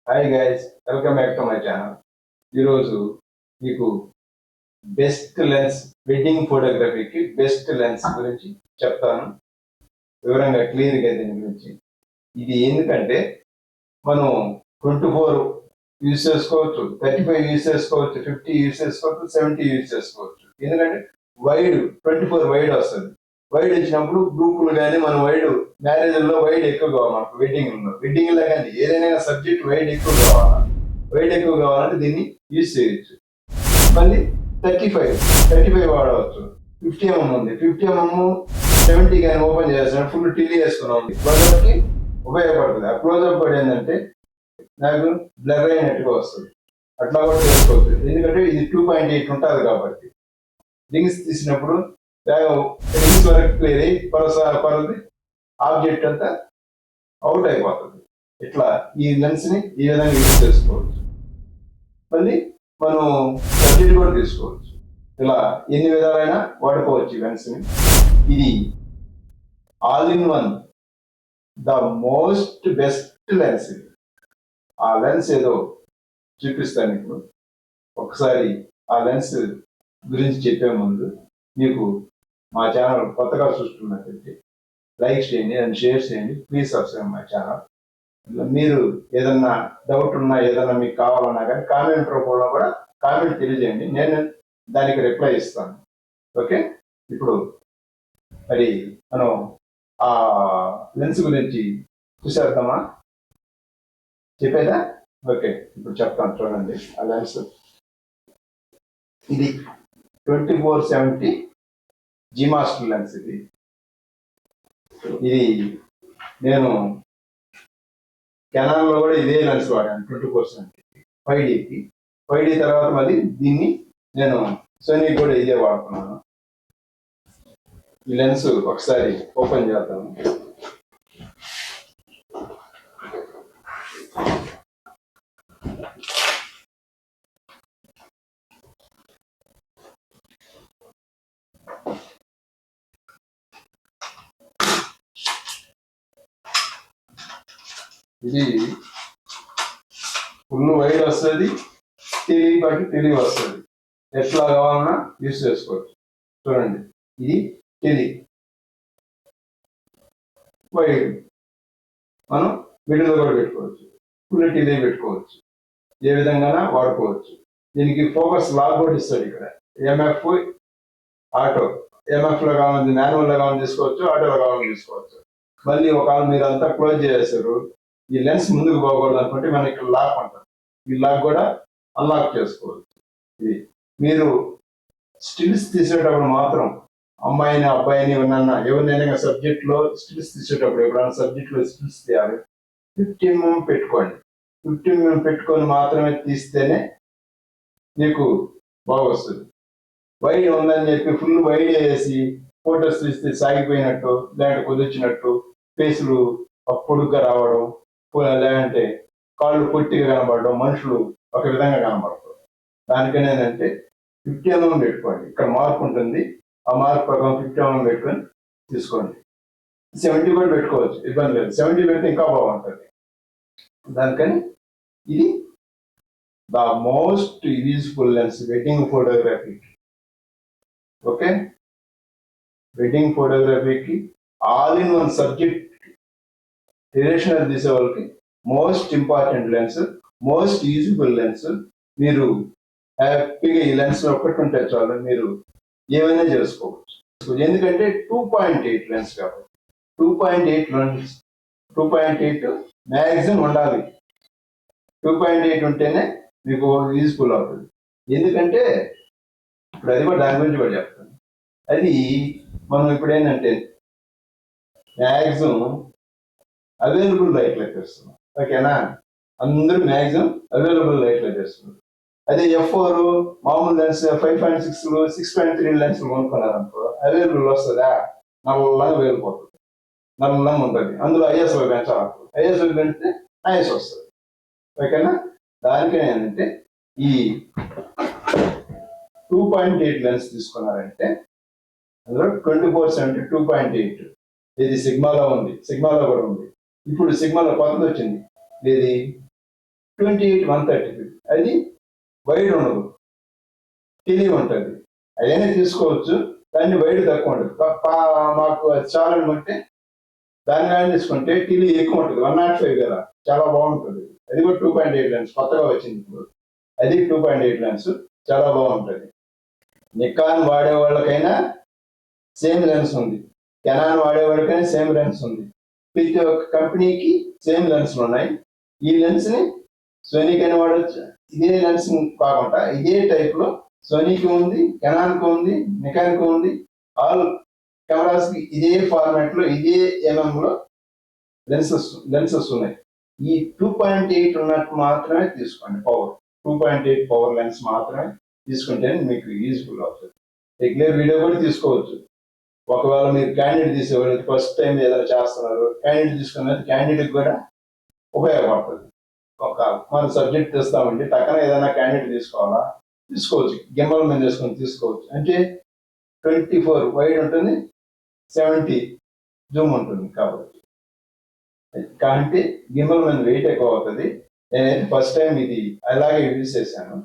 Hi guys, welcome back to my channel. ఈరోజు మీకు best lens, wedding ఫోటోగ్రఫీకి best lens గురించి చెప్తాను వివరంగా, క్లియర్గా. దీని గురించి ఇది ఎందుకంటే మనం 24 యూజ్ చేసుకోవచ్చు, 35 యూజ్ చేసుకోవచ్చు, 50 యూజ్ చేసుకోవచ్చు, 70 యూజ్ చేసుకోవచ్చు. ఎందుకంటే వైడ్ 24 వైడ్ వస్తుంది. వైడ్ వచ్చినప్పుడు గ్రూపులు కానీ మనం వైడ్ మ్యారేజ్లో వైడ్ ఎక్కువ కావాలి, మనకు వెడ్డింగ్లో కానీ ఏదైనా సబ్జెక్ట్ వైడ్ ఎక్కువ కావాలా, వైడ్ ఎక్కువ కావాలంటే దీన్ని యూజ్ చేయొచ్చు. మళ్ళీ 35 వాడవచ్చు. 50mm ఉంది, 50mm 70 కానీ ఓపెన్ చేసిన ఫుల్ టీవీ వేసుకున్నాం, క్లోజప్కి ఉపయోగపడుతుంది. ఆ క్లోజప్ కూడా ఏంటంటే నాకు బ్లర్ అయినట్టుగా వస్తుంది, అట్లా కూడా చేసుకోవచ్చు. ఎందుకంటే ఇది 2.8 ఉంటుంది కాబట్టి రింగ్స్ తీసినప్పుడు రింగ్స్ వరకు క్లియర్ అయ్యి పరది ఆబ్జెక్ట్ అంతా అవుట్ అయిపోతుంది. ఇట్లా ఈ లెన్స్ ని ఈ విధంగా యూజ్ చేసుకోవచ్చు. మళ్ళీ మనం సబ్జెక్ట్ కూడా తీసుకోవచ్చు. ఇలా ఎన్ని విధాలైనా వాడుకోవచ్చు ఈ లెన్స్ ని. ఇది all in one, the most best lens. ఆ లెన్స్ ఏదో చూపిస్తాను ఇప్పుడు. ఒకసారి ఆ లెన్స్ గురించి చెప్పే ముందు మీకు మా ఛానల్ కొత్తగా చూస్తున్నట్లయితే లైక్ చేయండి అండ్ షేర్ చేయండి. Please subscribe my channel. మీరు ఏదన్నా డౌట్ ఉన్నా, ఏదన్నా మీకు కావాలన్నా కానీ కామెంట్ రూపంలో కూడా కామెంట్ తెలియజేయండి, నేను దానికి రిప్లై ఇస్తాను. ఓకే, ఇప్పుడు మరి మనం ఆ లెన్స్ గురించి చూసేద్దామా? చెప్పేదా? ఓకే, ఇప్పుడు చెప్తాను చూడండి. ఆ లెన్స్ ఇది 24-70 జీ మాస్టర్ లెన్స్. ఇది నేను కెనాన్లో కూడా ఇదే లెన్స్ వాడాను 24-70 5Dకి. 5D తర్వాత మళ్ళీ దీన్ని నేను సోనీ కూడా ఇదే వాడుతున్నాను. ఈ లెన్స్ ఒకసారి ఓపెన్ చేద్దాము. ఇది ఫుల్ వైడ్ వస్తుంది, తెలివి వస్తుంది. ఎట్లా కావాలన్నా యూజ్ చేసుకోవచ్చు. చూడండి, ఇది వైడ్ మనం మిడిల్లో కూడా పెట్టుకోవచ్చు, ఫుల్ టీవీ పెట్టుకోవచ్చు, ఏ విధంగా వాడుకోవచ్చు. దీనికి ఫోకస్ లాక్ కూడా ఇస్తాడు ఇక్కడ. ఎంఎఫ్ ఆటో, ఎంఎఫ్లో కావాలని మాన్యువల్లో కావాలని తీసుకోవచ్చు, ఆటోలో కావాలని తీసుకోవచ్చు. మళ్ళీ ఒకవేళ మీరు అంతా క్లోజ్ చేసేసారు, ఈ లెన్స్ ముందుకు పోకూడదు అనుకుంటే మనకి ఇక్కడ లాక్ ఉంటుంది, ఈ లాక్ కూడా అన్లాక్ చేసుకోవచ్చు. ఇది మీరు స్టిల్స్ తీసేటప్పుడు మాత్రం అమ్మాయిని అబ్బాయిని ఎవరినైనా సబ్జెక్ట్లో స్టిల్స్ తీసేటప్పుడు, ఎప్పుడైనా సబ్జెక్ట్లో స్టిల్స్ తీయాలి, 15mm పెట్టుకోండి. 15mm పెట్టుకొని మాత్రమే తీస్తేనే మీకు బాగా వస్తుంది. వైడ్ ఉందని చెప్పి ఫుల్ వైడ్ వేసి ఫొటోస్ తీస్తే సాగిపోయినట్టు, లేదంటే కుదిర్చినట్టు, ఫేసులు పొడుగ్గా రావడం, లేదంటే కాళ్ళు పొట్టిగా కనబడడం, మనుషులు ఒక విధంగా కనబడతారు. దానికని ఏంటంటే 50mm పెట్టుకోండి. ఇక్కడ మార్క్ ఉంటుంది, ఆ మార్క్ ప్రకారం 50mm పెట్టుకొని తీసుకోండి. 70 కూడా పెట్టుకోవచ్చు, ఇబ్బంది లేదు. 70 పెడితే ఇంకా బాగుంటుంది. దానికని ఇది the most useful lens wedding ఫోటోగ్రఫీకి. ఓకే, వెడ్డింగ్ ఫోటోగ్రఫీకి all in one subject traditional తీసే వాళ్ళకి most important lens, most useful lens. మీరు హ్యాపీగా ఈ లెన్స్ ఒక్కటి ఉంటే చాలు, మీరు ఏమైనా చేసుకోవచ్చు. ఎందుకంటే 2.8 లెన్స్ కాబట్టి 2.8 లెన్స్, 2.8 మ్యాక్సిమం ఉండాలి. 2.8 ఉంటేనే మీకు యూజ్ఫుల్ అవుతుంది. ఎందుకంటే ఇప్పుడు అది కూడా దాని గురించి కూడా చెప్తాను. అది మనం ఇప్పుడు ఏంటంటే మ్యాక్సిమం అవైలబుల్ లైట్లో చేస్తున్నాం. ఓకేనా, అందరూ మ్యాక్సిమం అవైలబుల్ లైట్లో చేస్తున్నారు. అదే F4 మామూలు లెన్స్ 5.6 6.3 లెన్స్ కొనుక్కున్నారనుకో, అవైలబుల్ వస్తుందా? నల్లగా వేలిపోతుంది, నల్లగా ఉంటుంది. అందులో ISO పెంచాలి, ISO పెంచితే ఐఎస్ వస్తుంది. ఓకేనా, దానికే ఏంటంటే ఈ 2.8 లెన్స్ తీసుకున్నారంటే అందులో 24-70 2.8 ఇది సిగ్మాలో ఉంది, సిగ్మాలో కూడా ఉంది. ఇప్పుడు సిగ్మాలో కొత్తది వచ్చింది, ఇది 28-130 అది వైడ్ ఉండదు, టెలి ఉంటుంది. అదైనా తీసుకోవచ్చు, కానీ వైడ్ తక్కువ ఉంటుంది. మాకు అది చాలా అనుకుంటే దాని కానీ తీసుకుంటే టీవీ ఎక్కువ ఉంటుంది, 105 కదా, చాలా బాగుంటుంది. అది కూడా 2.8 లెన్స్ కొత్తగా వచ్చింది ఇప్పుడు. అది 2.8 లెన్స్ చాలా బాగుంటుంది. నికాన్ వాడే వాళ్ళకైనా సేమ్ లెన్స్ ఉంది, కెనాన్ వాడే వాళ్ళకైనా సేమ్ లెన్స్ ఉంది. ప్రతి ఒక్క కంపెనీకి సేమ్ లెన్స్లు ఉన్నాయి. ఈ లెన్స్ ని సోనీకైనా వాడచ్చు. ఇదే లెన్స్ కాకుండా ఇదే టైప్ లో సోనీకి ఉంది, కెనాన్కి ఉంది, నికాన్కి ఉంది. ఆల్ కెమెరాస్ కి ఇదే ఫార్మాట్ లో ఇదే ఎంఎం లో లెన్సెస్ ఉన్నాయి. ఈ 2.8 ఉన్నట్టు మాత్రమే తీసుకోండి. పవర్ 2.8 పవర్ లెన్స్ మాత్రమే తీసుకుంటే మీకు యూజ్ఫుల్ అవుతుంది. రెగ్యులర్ వీడియో కూడా తీసుకోవచ్చు. ఒకవేళ మీరు క్యాండిడేట్ తీసేవాళ్ళు ఫస్ట్ టైం ఏదైనా చేస్తున్నారు, క్యాండిడేట్ తీసుకున్నది క్యాండిడేట్ కూడా ఉపయోగపడుతుంది. ఒక మన సబ్జెక్ట్ తెస్తామండి, టక్కన ఏదైనా క్యాండిడేట్ తీసుకోవాలా తీసుకోవచ్చు, గింబల్ మీద తీసుకొని తీసుకోవచ్చు. అంటే 24 వైడ్ ఉంటుంది, 70 జూమ్ ఉంటుంది. కాబట్టి గింబల్ మీద వెయిట్ ఎక్కువ అవుతుంది. నేనైతే ఫస్ట్ టైం ఇది అలాగే యూజ్ చేశాను.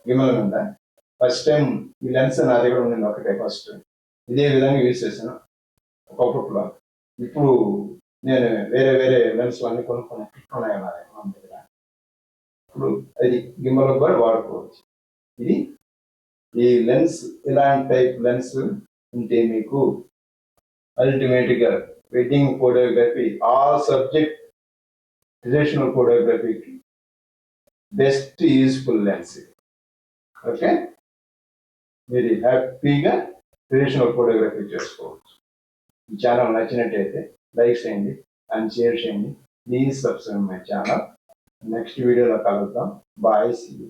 గింబల్ మీద ఫస్ట్ టైం ఈ లెన్స్ నా దగ్గర ఉండింది ఒకటే, ఫస్ట్ ఇదే విధంగా యూజ్ చేశాను ఒకప్పట్లో. ఇప్పుడు నేను వేరే వేరే లెన్స్ అన్ని కొనుక్కున్నాయి మన దగ్గర. ఇప్పుడు అది గింబల్ కూడా వాడుకోవచ్చు. ఇది ఈ లెన్స్, ఇలాంటి టైప్ లెన్స్ ఉంటే మీకు అల్టిమేట్ గా wedding photography, all subject traditional ఫోటోగ్రఫీకి బెస్ట్ యూజ్ఫుల్ లెన్స్. ఓకే, మీరు హ్యాపీగా ట్రెడిషనల్ ఫోటోగ్రఫీ చేసుకోవచ్చు. ఈ ఛానల్ నచ్చినట్టయితే లైక్ చేయండి అండ్ షేర్ చేయండి. Please subscribe my channel. Next వీడియోలో కలుద్దాం. Bye, see you.